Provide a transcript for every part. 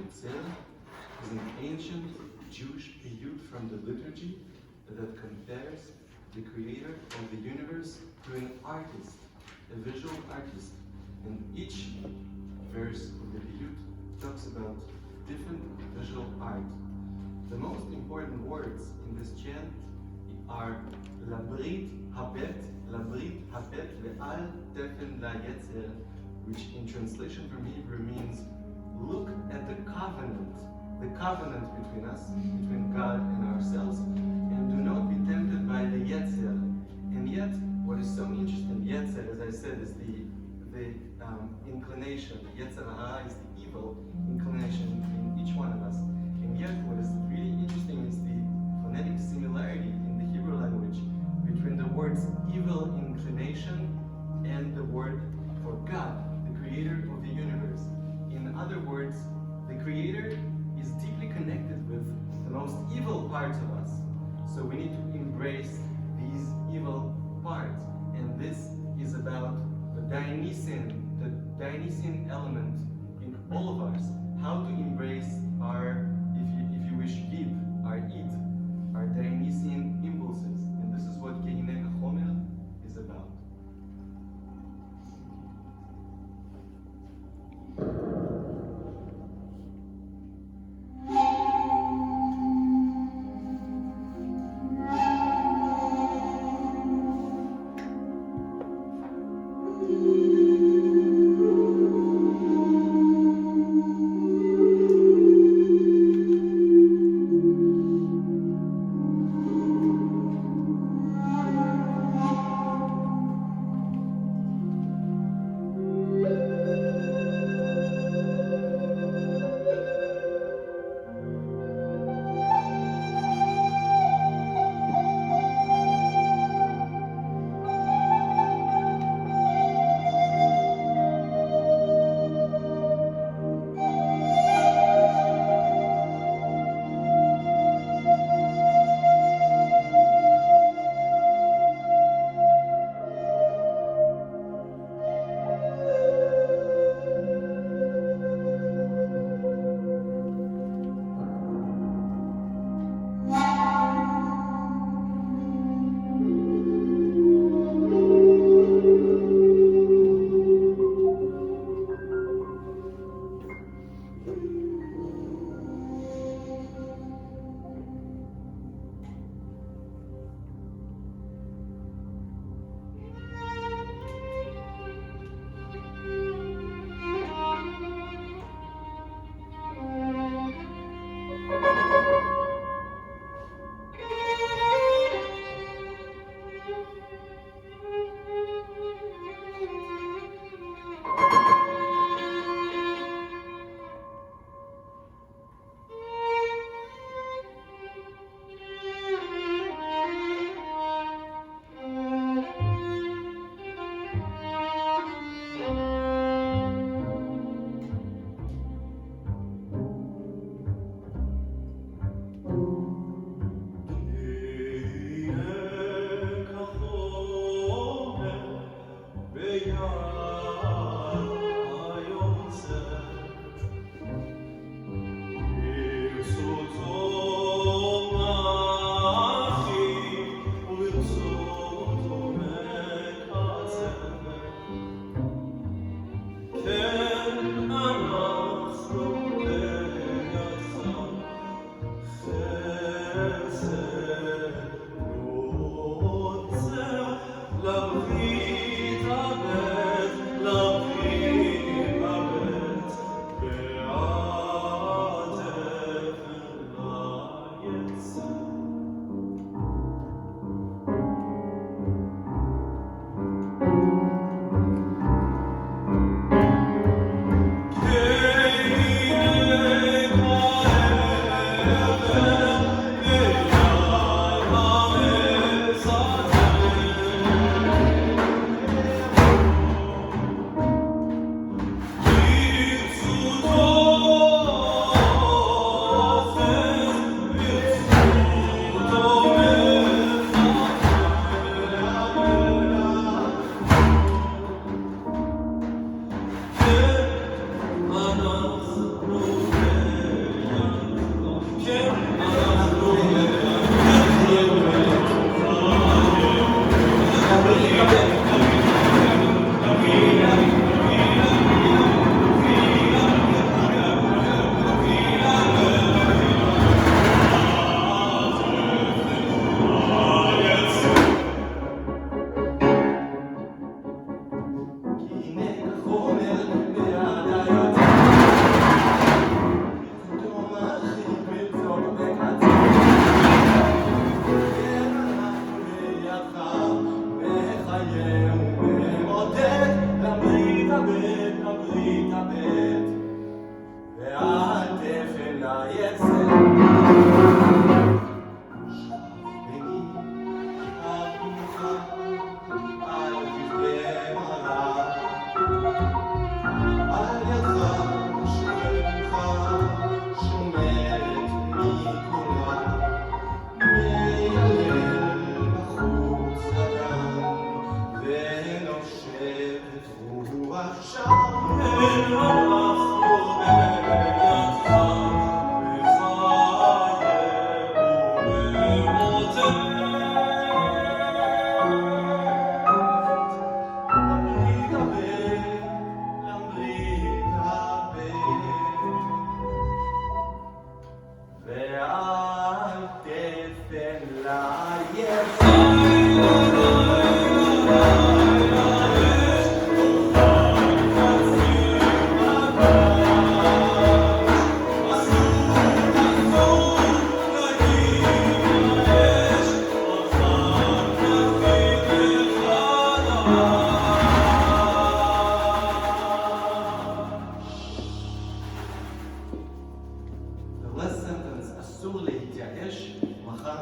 Yetzer is an ancient Jewish piyut from the liturgy that compares the creator of the universe to an artist, a visual artist. And each verse of the piyut talks about different visual art. The most important words in this chant are Labrit Habet Ve'al Tefen La Yetzer, which in translation from Hebrew means look at the covenant between us, between God and ourselves, and do not be tempted by the Yetzer. And yet, what is so interesting, Yetzer, as I said, is the inclination. Yetzer hara is the evil inclination in each one of us. And yet, what is really interesting is the phonetic similarity in the Hebrew language between the words evil inclination and the word for God, the creator of the universe. In other words, the creator is deeply connected with the most evil parts of us. So we need to embrace these evil parts. And this is about the Dionysian element in all of us. How to embrace our, if you wish, yid, our id, our Dionysian impulses. And this is what Keinei HaChomer is about.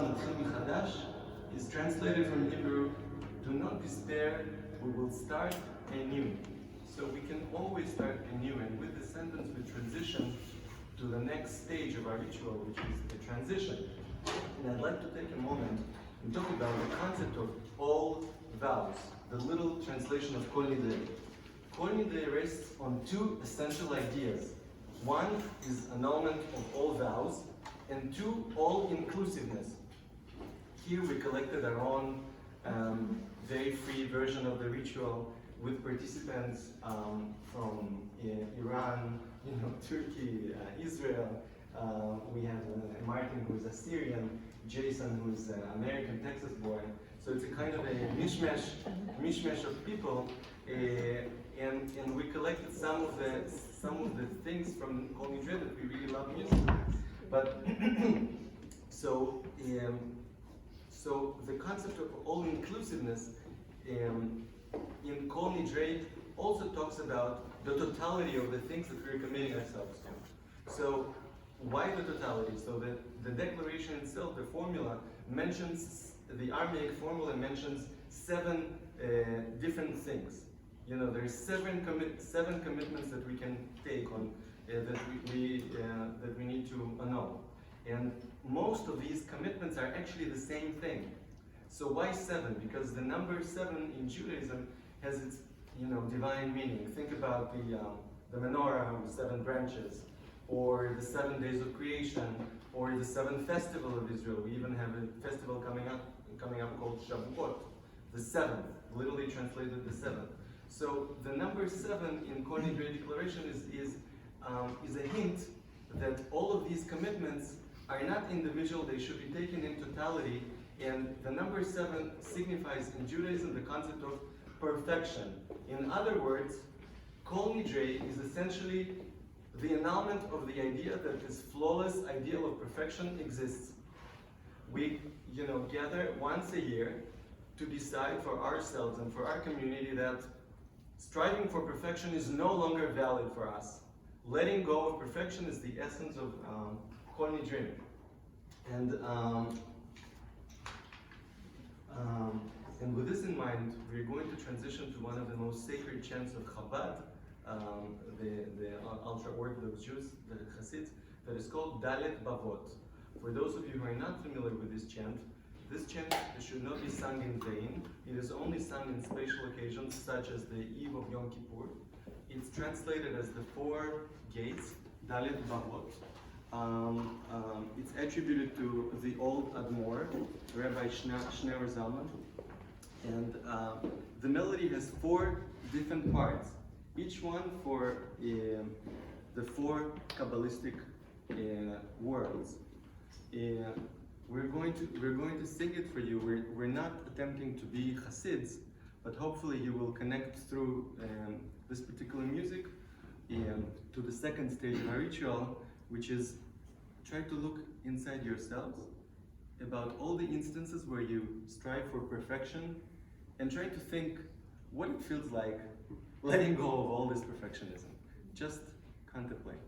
Natchil Michadash is translated from Hebrew, do not despair, we will start anew. So we can always start anew, and with the sentence we transition to the next stage of our ritual, which is the transition. And I'd like to take a moment and talk about the concept of all vows, the little translation of Kol Nidrei. Kol Nidrei rests on two essential ideas. One is annulment of all vows, and two, all inclusiveness. Here we collected our own very free version of the ritual with participants from Iran, Turkey, Israel. We have Martin, who is Assyrian, Jason, who is American, Texas born. So it's a kind of a mishmash of people, and we collected some of the things from Kol Nidrei that we really love music. But so the concept of all inclusiveness in Kol Nidrei also talks about the totality of the things that we're committing ourselves to. So why the totality? So the declaration itself, the formula, mentions, the Aramaic formula mentions 7 different things. There's seven commitments that we can take on, that we need to annul. And most of these commitments are actually the same thing. So why 7? Because the number 7 in Judaism has its divine meaning. Think about the menorah with 7 branches, or the 7 days of creation, or the 7th festival of Israel. We even have a festival coming up called Shavuot, the 7th, literally translated the 7th. So the number 7 in Kol Nidrei declaration is a hint that all of these commitments are not individual, they should be taken in totality, and the number 7 signifies in Judaism the concept of perfection. In other words, Kol Nidrei is essentially the annulment of the idea that this flawless ideal of perfection exists. We gather once a year to decide for ourselves and for our community that striving for perfection is no longer valid for us. Letting go of perfection is the essence of Kol Nidrei. And with this in mind, we're going to transition to one of the most sacred chants of Chabad, the ultra-Orthodox Jews, the Hasids, that is called Dalet Bavot. For those of you who are not familiar with this chant should not be sung in vain. It is only sung in special occasions, such as the Eve of Yom Kippur. It's translated as the 4 gates, Dalet Bavot. It's attributed to the old Admor, Rabbi Schneer Zalman. And the melody has 4 different parts, each one for the 4 Kabbalistic words. We're going to sing it for you. We're not attempting to be Hasids, but hopefully you will connect through this particular music to the second stage of our ritual, which is try to look inside yourselves about all the instances where you strive for perfection, and try to think what it feels like letting go of all this perfectionism. Just contemplate.